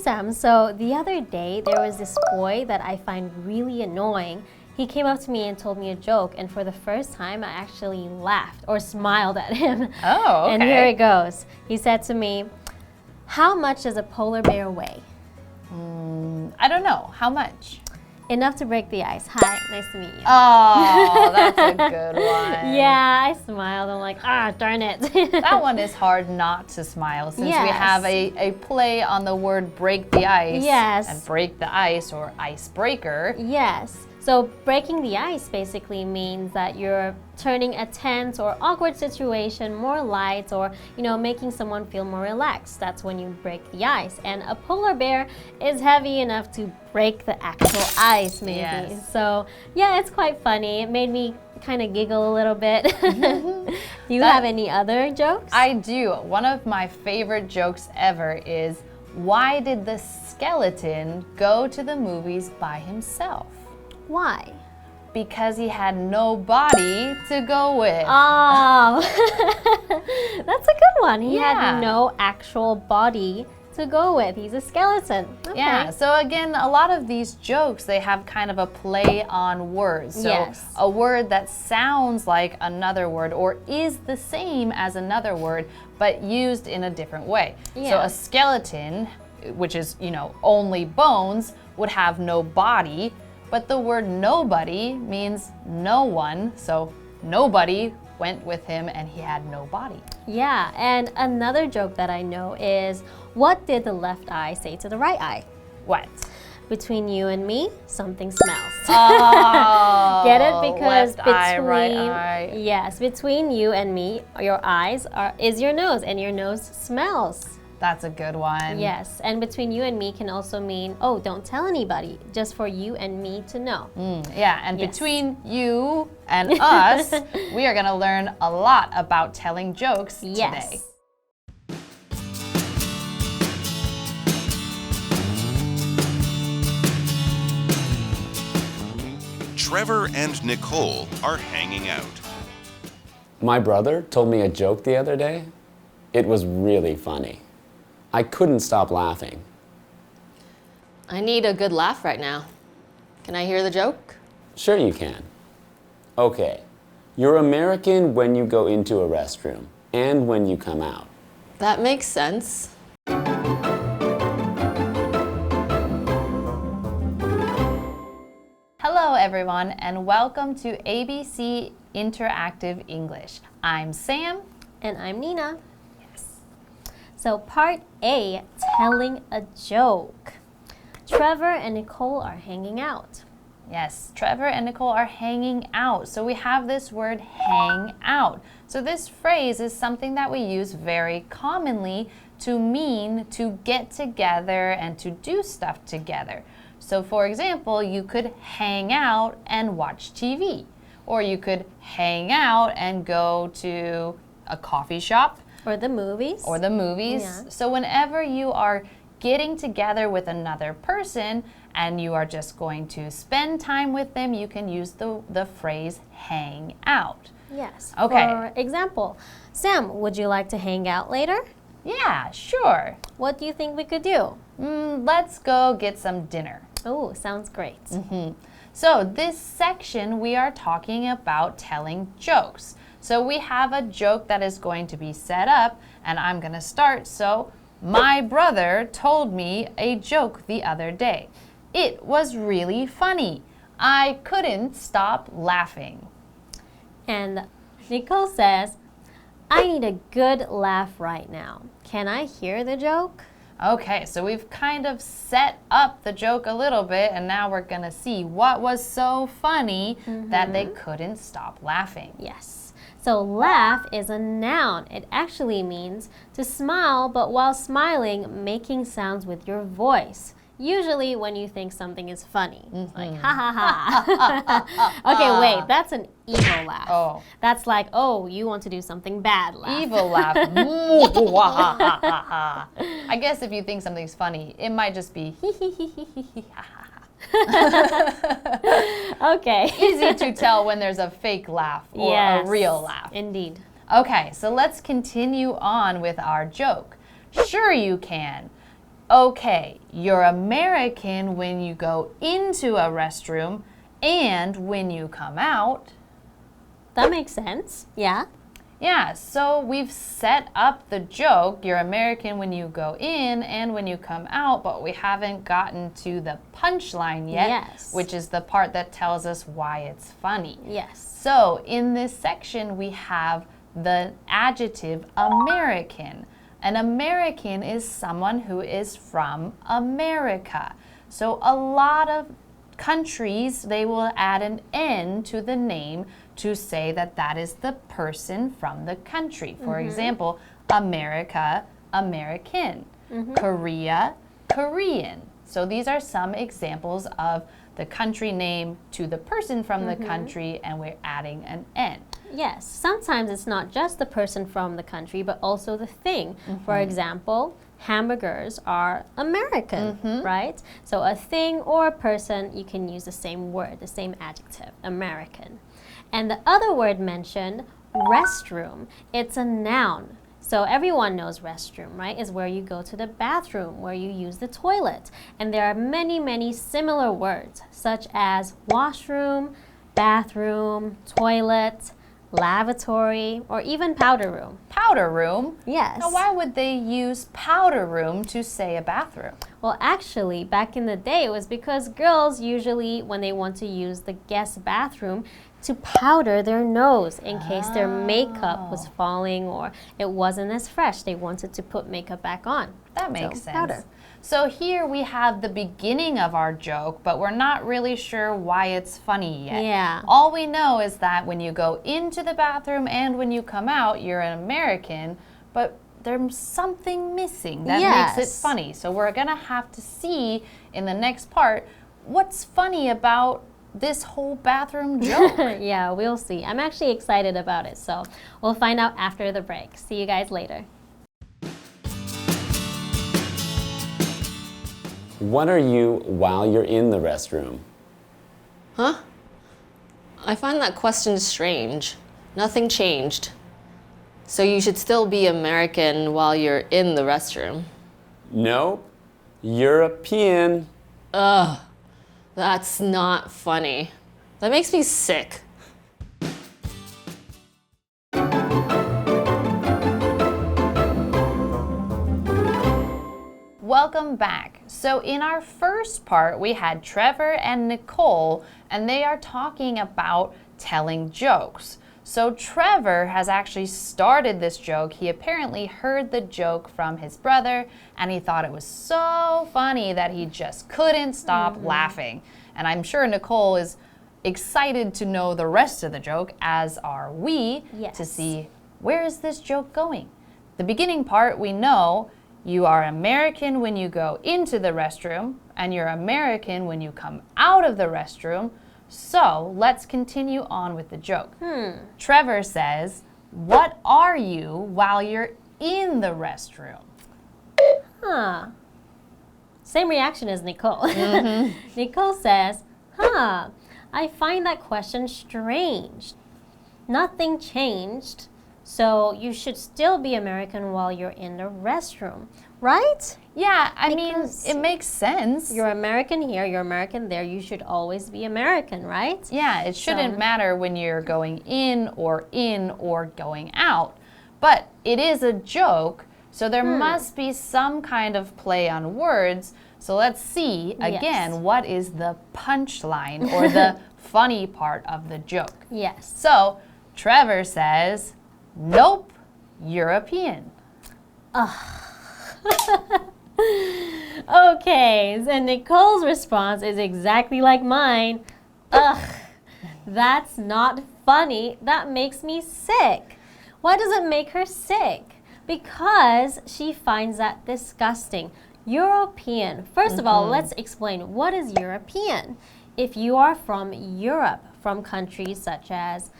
Sam. So the other day, there was this boy that I find really annoying. He came up to me and told me a joke, and for the first time, I actually laughed or smiled at him. Oh, okay. And here it goes. He said to me, "How much does a polar bear weigh?" I don't know. How much? Enough to break the ice. Hi, nice to meet you. Oh, that's a good one. Yeah, I smiled. I'm like, darn it. That one is hard not to smile since we have a play on the word break the ice. Yes. And break the ice or icebreaker. Yes. So breaking the ice basically means that you're turning a tense or awkward situation more light, or making someone feel more relaxed. That's when you break the ice. And a polar bear is heavy enough to break the actual ice, maybe. Yes. So yeah, it's quite funny. It made me kind of giggle a little bit. Do you have any other jokes? I do. One of my favorite jokes ever is, why did the skeleton go to the movies by himself? Why? Because he had no body to go with. Oh, that's a good one. He Yeah. had no actual body to go with. He's a skeleton. Okay. Yeah, so again, a lot of these jokes, they have kind of a play on words. So Yes. a word that sounds like another word or is the same as another word, but used in a different way. So Yeah. a skeleton, which is, only bones, would have no body. But the word nobody means no one, so nobody went with him and he had no body. Yeah, and another joke that I know is, what did the left eye say to the right eye? What? Between you and me, something smells. Oh, Get it? Because left eye, right eye. Yes, between you and me, your eyes is your nose, and your nose smells. That's a good one. Yes, and between you and me can also mean, oh, don't tell anybody, just for you and me to know. Yeah, and Yes. between you and us, we are going to learn a lot about telling jokes today. Yes. Trevor and Nicole are hanging out. My brother told me a joke the other day. It was really funny. I couldn't stop laughing. I need a good laugh right now. Can I hear the joke? Sure you can. Okay, you're American when you go into a restroom and when you come out. That makes sense. Hello, everyone, and welcome to ABC Interactive English. I'm Sam. And I'm Nina. So part A, telling a joke. Trevor and Nicole are hanging out. Yes, Trevor and Nicole are hanging out. So we have this word hang out. So this phrase is something that we use very commonly to mean to get together and to do stuff together. So for example, you could hang out and watch TV. Or you could hang out and go to a coffee shop. Or the movies. Or the movies. Yeah. So whenever you are getting together with another person and you are just going to spend time with them, you can use the phrase hang out. Yes. Okay. For example, Sam, would you like to hang out later? Yeah, sure. What do you think we could do? Let's go get some dinner. Oh, sounds great. So this section we are talking about telling jokes. So we have a joke that is going to be set up and I'm going to start. So my brother told me a joke the other day. It was really funny. I couldn't stop laughing. And Nicole says, I need a good laugh right now. Can I hear the joke? Okay, so we've kind of set up the joke a little bit and now we're going to see what was so funny that they couldn't stop laughing. Yes. So laugh is a noun. It actually means to smile, but while smiling, making sounds with your voice. Usually when you think something is funny. Like, ha ha ha. Okay, wait, that's an evil laugh. Oh. That's like, oh, you want to do something bad laugh. Evil laugh. I guess if you think something's funny, it might just be hee hee hee hee hee hee ha ha ha. Okay. Easy to tell when there's a fake laugh or Yes, a real laugh. Indeed. Okay, so let's continue on with our joke. Sure you can. Okay, you're American when you go into a restroom and when you come out. That makes sense. Yeah. Yeah, so we've set up the joke. You're American when you go in and when you come out, but we haven't gotten to the punchline yet, Yes. which is the part that tells us why it's funny. Yes. So in this section, we have the adjective American. An American is someone who is from America. So a lot of countries, they will add an N to the name to say that that is the person from the country. For example, America, American. Korea, Korean. So these are some examples of the country name to the person from the country, and we're adding an N. Yes, sometimes it's not just the person from the country, but also the thing. For example, hamburgers are American, right? So a thing or a person, you can use the same word, the same adjective, American. And the other word mentioned, restroom, it's a noun. So everyone knows restroom, right? Is where you go to the bathroom, where you use the toilet. And there are many, many similar words, such as washroom, bathroom, toilet, lavatory, or even powder room. Powder room? Yes. Now, why would they use powder room to say a bathroom? Well, actually, back in the day, it was because girls usually, when they want to use the guest bathroom, to powder their nose in case their makeup was falling or it wasn't as fresh. They wanted to put makeup back on. That makes sense. Powder. So here we have the beginning of our joke, but we're not really sure why it's funny yet. Yeah. All we know is that when you go into the bathroom and when you come out, you're an American, but there's something missing that makes it funny. So we're gonna have to see in the next part what's funny about this whole bathroom joke. Yeah, we'll see. I'm actually excited about it, so we'll find out after the break. See you guys later. What are you while you're in the restroom? Huh? I find that question strange. Nothing changed. So you should still be American while you're in the restroom. Nope. European. Ugh. That's not funny. That makes me sick. Welcome back. So in our first part, we had Trevor and Nicole, and they are talking about telling jokes. So Trevor has actually started this joke. He apparently heard the joke from his brother, and he thought it was so funny that he just couldn't stop laughing. And I'm sure Nicole is excited to know the rest of the joke, as are we, to see where is this joke going. The beginning part, we know you are American when you go into the restroom, and you're American when you come out of the restroom. So let's continue on with the joke. Trevor says, what are you while you're in the restroom? Huh. Same reaction as Nicole. Nicole says, I find that question strange. Nothing changed, so you should still be American while you're in the restroom, right? Yeah, I mean, it makes sense. You're American here, you're American there, you should always be American, right? Yeah, it shouldn't matter when you're going in or going out. But it is a joke, so there must be some kind of play on words. So let's see again, what is the punchline or the funny part of the joke? Yes. So Trevor says, nope, European. Okay, so Nicole's response is exactly like mine. Ugh, that's not funny. That makes me sick. Why does it make her sick? Because she finds that disgusting. European. First of all, let's explain what is European. If you are from Europe, from countries such as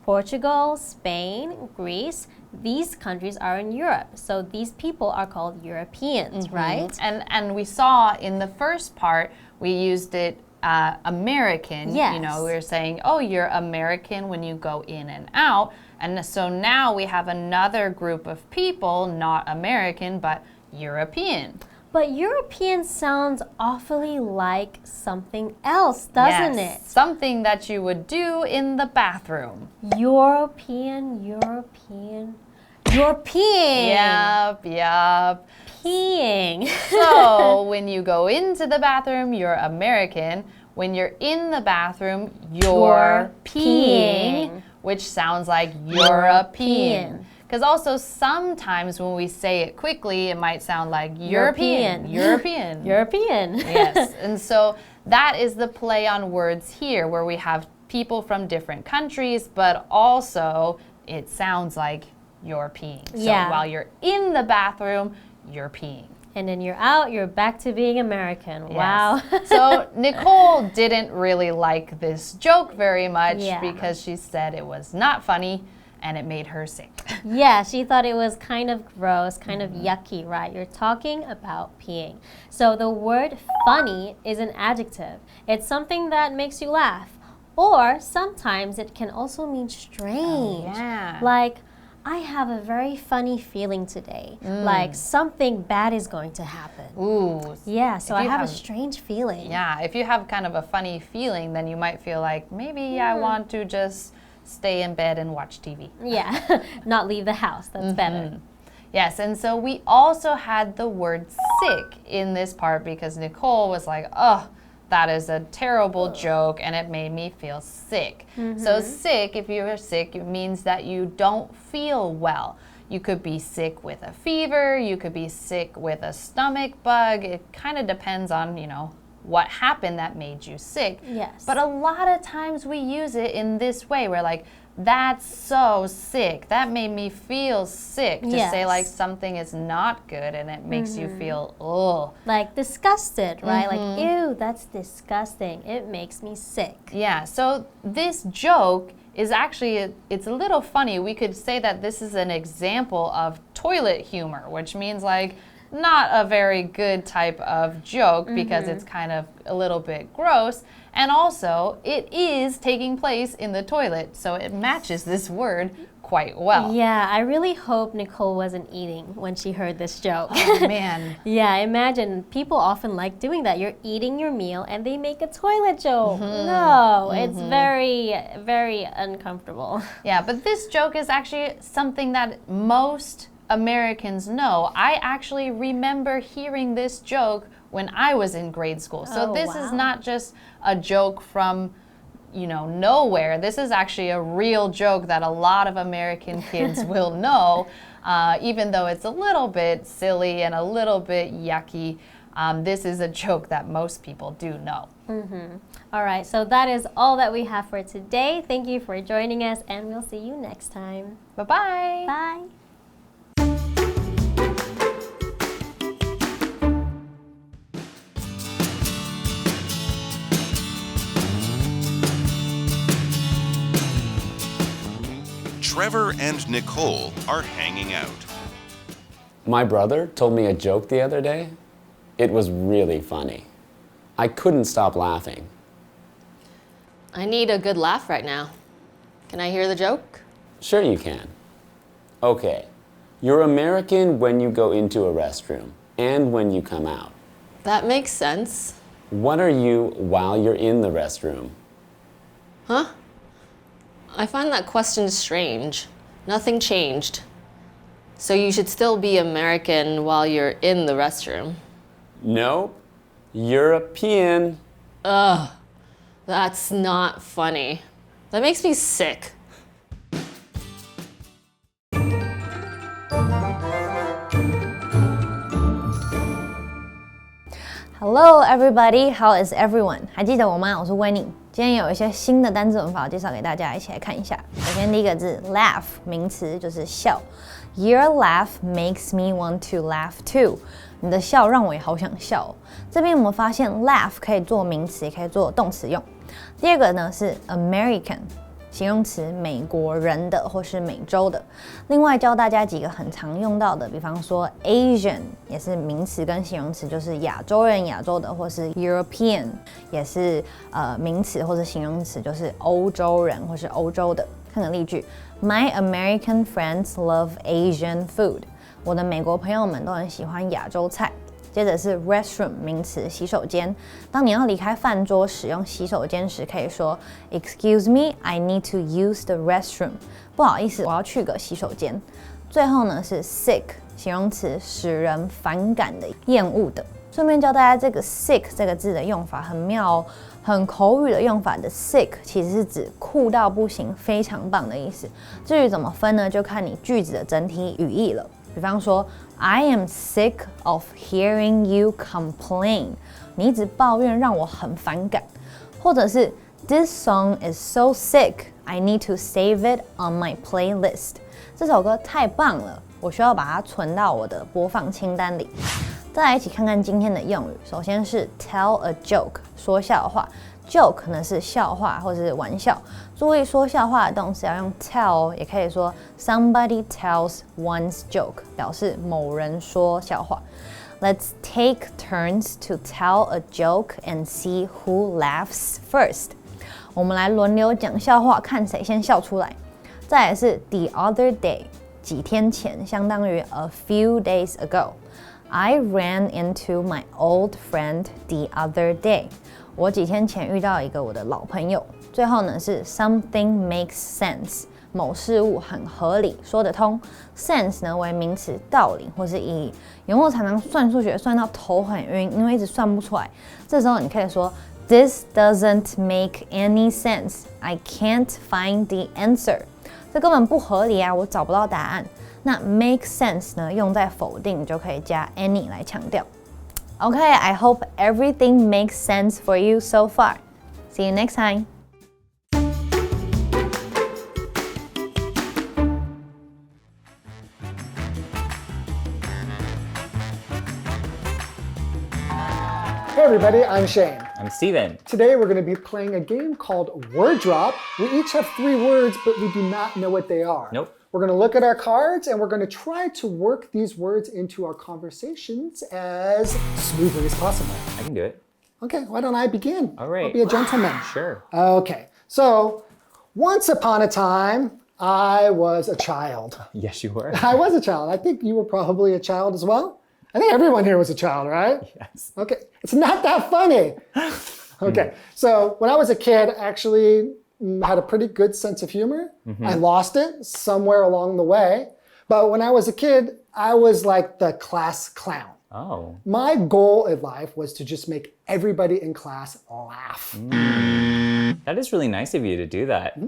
Portugal, Spain, Greece, these countries are in Europe. So these people are called Europeans, right? And we saw in the first part, we used it American. Yes. You know, we were saying, oh, you're American when you go in and out. And so now we have another group of people, not American, but European. But European sounds awfully like something else, doesn't it? Something that you would do in the bathroom. European. Yup. Peeing. So, when you go into the bathroom, you're American. When you're in the bathroom, you're peeing, which sounds like European. Because also sometimes when we say it quickly, it might sound like European. Yes, and so that is the play on words here, where we have people from different countries, but also it sounds like you're peeing. So while you're in the bathroom, you're peeing. And then you're out, you're back to being American. Yes. Wow. So Nicole didn't really like this joke very much because she said it was not funny and it made her sick. Yeah, she thought it was kind of gross, kind of yucky, right? You're talking about peeing. So the word funny is an adjective. It's something that makes you laugh. Or sometimes it can also mean strange. Like, I have a very funny feeling today. Like something bad is going to happen. Ooh. Yeah, so I have a strange feeling. Yeah, if you have kind of a funny feeling, then you might feel like maybe I want to just stay in bed and watch TV. Yeah, not leave the house. That's better. Yes, and so we also had the word sick in this part because Nicole was like, oh, that is a terrible joke and it made me feel sick. So sick, if you're sick, it means that you don't feel well. You could be sick with a fever, you could be sick with a stomach bug. It kind of depends on, what happened that made you sick. Yes. But a lot of times we use it in this way. We're like, that's so sick. That made me feel sick. To say like something is not good and it makes you feel, ugh. Like disgusted, right? Like, ew, that's disgusting. It makes me sick. Yeah, so this joke is actually, it's a little funny. We could say that this is an example of toilet humor, which means like, not a very good type of joke because it's kind of a little bit gross. And also, it is taking place in the toilet, so it matches this word quite well. Yeah, I really hope Nicole wasn't eating when she heard this joke. Oh, man. Yeah, imagine people often like doing that. You're eating your meal and they make a toilet joke. No, it's very, very uncomfortable. Yeah, but this joke is actually something that most Americans know. I actually remember hearing this joke when I was in grade school. So this is not just a joke from, nowhere. This is actually a real joke that a lot of American kids will know, even though it's a little bit silly and a little bit yucky. This is a joke that most people do know. All right, so that is all that we have for today. Thank you for joining us, and we'll see you next time. Bye-bye. Bye. Trevor and Nicole are hanging out. My brother told me a joke the other day. It was really funny. I couldn't stop laughing. I need a good laugh right now. Can I hear the joke? Sure you can. Okay, you're American when you go into a restroom and when you come out. That makes sense. What are you while you're in the restroom? Huh? I find that question strange. Nothing changed. So you should still be American while you're in the restroom. Nope. European. Ugh, that's not funny. That makes me sick. Hello, everybody. How is everyone? 还记得我吗？我是 Winnie。今天有一些新的单字文法介绍给大家，一起来看一下。首先，第一个字 laugh 名词就是笑。Your laugh makes me want to laugh too. 你的笑让我也好想笑。这边我们发现 laugh 可以做名词，也可以做动词用。第二个呢是 American。形容词美国人的或是美洲的。另外教大家几个很常用到的，比方说 Asian 也是名词跟形容词，就是亚洲人亚洲的，或是 European 也是名词或是形容词，就是欧洲人或是欧洲的。看个例句 My American friends love Asian food. 我的美国朋友们都很喜欢亚洲菜。接着是 restroom 名词，洗手间。当你要离开饭桌使用洗手间时，可以说 Excuse me, I need to use the restroom。不好意思，我要去个洗手间。最后呢是 sick 形容词，使人反感的、厌恶的。顺便教大家这个 sick 这个字的用法很妙哦，很口语的用法的 sick 其实是指酷到不行、非常棒的意思。至于怎么分呢，就看你句子的整体语义了。比方说 I am sick of hearing you complain， 你一直抱怨让我很反感。或者是 This song is so sick, I need to save it on my playlist。 这首歌太棒了，我需要把它存到我的播放清单里。再来一起看看今天的用语。首先是 tell a joke 说笑话， joke 呢是笑话或者是玩笑。注意说笑话的动词要用 tell， 也可以说 somebody tells one's joke， 表示某人说笑话。Let's take turns to tell a joke and see who laughs first。 我们来轮流讲笑话，看谁先笑出来。再来是 the other day， 几天前，相当于 a few days ago。I ran into my old friend the other day。 我几天前遇到一个我的老朋友。最后呢是 something makes sense， 某事物很合理，说得通。sense 呢为名词，道理或是意义。有没有常常算数学算到头很晕，因为一直算不出来？这时候你可以说 This doesn't make any sense. I can't find the answer。 这根本不合理啊，我找不到答案。那 make sense 呢，用在否定就可以加 any 来强调。Okay, I hope everything makes sense for you so far. See you next time. Hey everybody, I'm Shane. I'm Stephen. Today we're going to be playing a game called Word Drop. We each have 3 words, but we do not know what they are. Nope. We're going to look at our cards and we're going to try to work these words into our conversations as smoothly as possible. I can do it. Okay, why don't I begin? All right. I'll be a gentleman. Sure. Okay, so once upon a time, I was a child. Yes, you were. I was a child. I think you were probably a child as well. I think everyone here was a child, right? Yes. Okay, it's not that funny. Okay, so when I was a kid, I actually had a pretty good sense of humor. I lost it somewhere along the way. But when I was a kid, I was like the class clown. Oh. My goal in life was to just make everybody in class laugh. That is really nice of you to do that.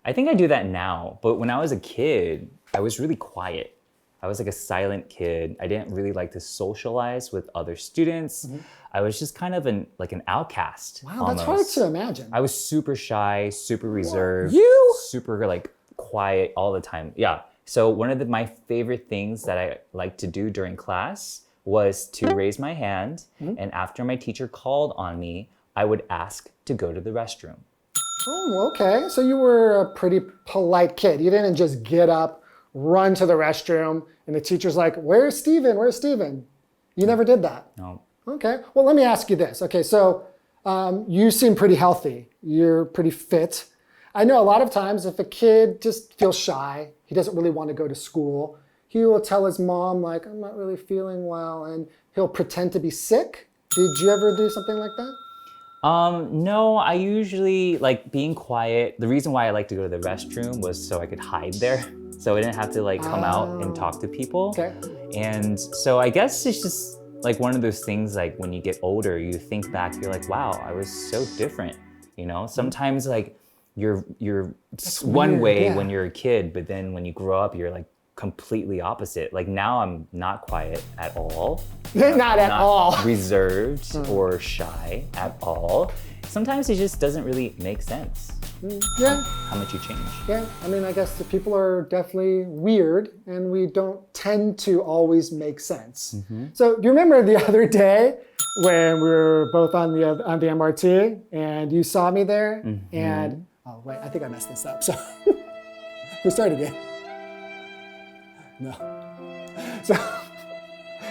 I think I do that now, but when I was a kid, I was really quiet. I was like a silent kid. I didn't really like to socialize with other students. I was just kind of an outcast. Wow, that's hard to imagine. I was super shy, super reserved, You? super like quiet all the time. Yeah. So one of my favorite things that I liked to do during class was to raise my hand, and after my teacher called on me, I would ask to go to the restroom. Oh, okay. So you were a pretty polite kid. You didn't just get up, run to the restroom, and the teacher's like, "Where's Stephen? Where's Stephen?" You never did that. No. Okay. Well, let me ask you this. Okay, so you seem pretty healthy. You're pretty fit. I know a lot of times if a kid just feels shy, he doesn't really want to go to school, he will tell his mom, like, "I'm not really feeling well," and he'll pretend to be sick. Did you ever do something like that? No, I usually like being quiet. The reason why I like to go to the restroom was so I could hide there. So I didn't have to like come out and talk to people. Okay. And so I guess it's just like one of those things, like when you get older, you think back, you're like, wow, I was so different. You know, sometimes like you're one weird, way yeah. when you're a kid, but then when you grow up, you're like completely opposite. Like now I'm not quiet at all. Not at all. Reserved or shy at all. Sometimes it just doesn't really make sense. Yeah. How much you change. Yeah, I mean, I guess the people are definitely weird and we don't tend to always make sense. So do you remember the other day when we were both on the MRT and you saw me there and, oh wait, I think I messed this up. So we'll start again. No. So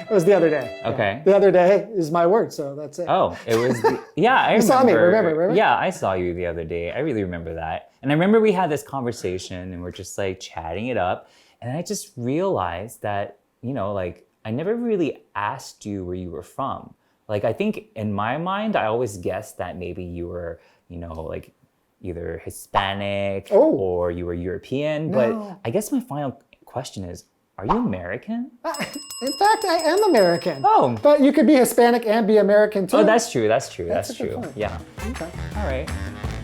it was the other day. Okay. The other day is my word, so that's it. Oh, it was, yeah, I remember. You saw me, remember? Yeah, I saw you the other day. I really remember that. And I remember we had this conversation and we're just like chatting it up. And I just realized that, you know, like I never really asked you where you were from. Like, I think in my mind, I always guessed that maybe you were, you know, like either Hispanic or you were European. No. But I guess my final question is, are you American? In fact, I am American. Oh. But you could be Hispanic and be American too. Oh, that's true. That's true. That's That's a good true. point. Yeah. Okay. All right.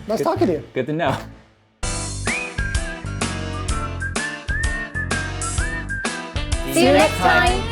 Nice talking to you. Good to know. See you next time.